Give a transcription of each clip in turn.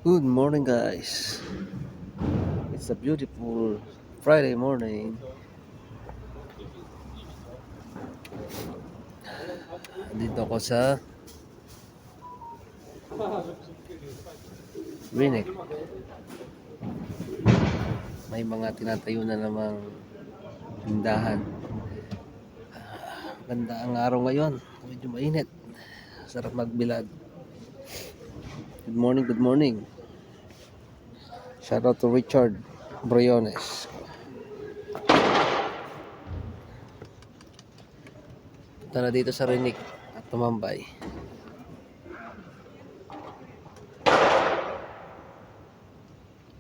Good morning, guys. It's a beautiful Friday morning. Dito ako sa Rinek. May mga tinatayo na namang tindahan. Ganda ang araw ngayon. Medyo mainit. Sarap magbilad. Good morning, good morning. Shout out to Richard Briones. Punta na dito sa Rinek at tumambay.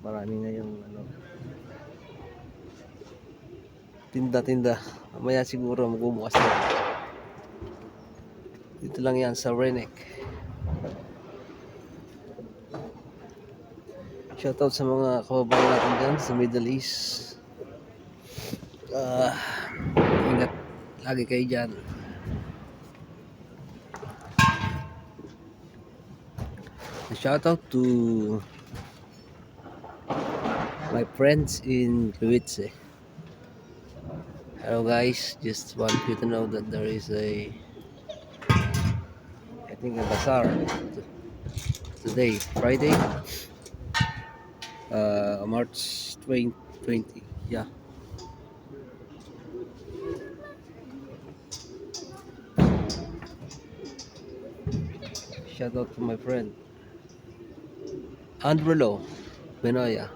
Marami ngayong tinda-tinda. Mamaya siguro magbubukas na. Dito lang yan sa Rinek. Shoutout sa mga kababayan natin dyan sa Middle East. Ingat lagi kayo dyan. Shoutout to my friends in Luitse. Hello guys, just want you to know that there is a bazaar today, Friday, March 2020. Yeah. Shout out to my friend Andrelo Benoya.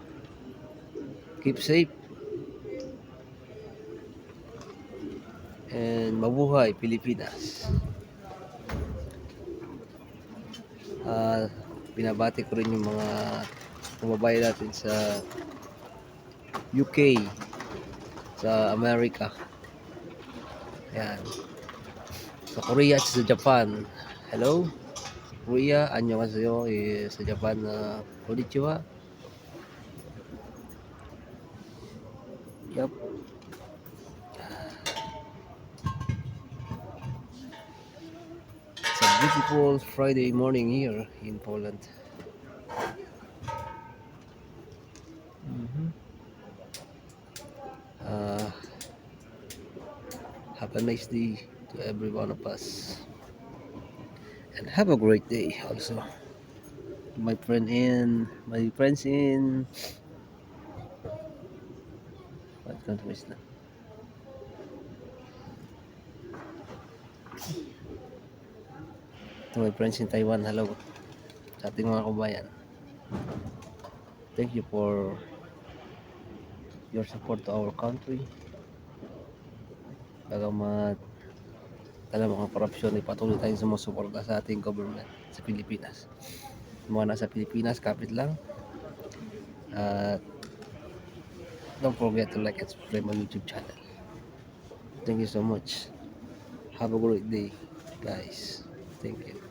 Keep safe and mabuhay Pilipinas. Binabati ko rin yung mga kababayan natin sa UK, sa Amerika, yan, sa Korea at sa Japan. Hello Korea, annyeonghaseyo. Sa Japan, konnichiwa. Yup. It's a beautiful Friday morning here in Poland. Have a nice day to every one of us, and have a great day also. My friends in what country is that? To my friends in Taiwan, hello. Sa ating mga kabayan, thank you for your support to our country. Bagamat alam mga korupsyon, ay patuloy tayong sumusuporta sa ating government sa Pilipinas. Mga nasa Pilipinas, kapit lang. Don't forget to like and subscribe my YouTube channel. Thank you so much. Have a great day, guys. Thank you.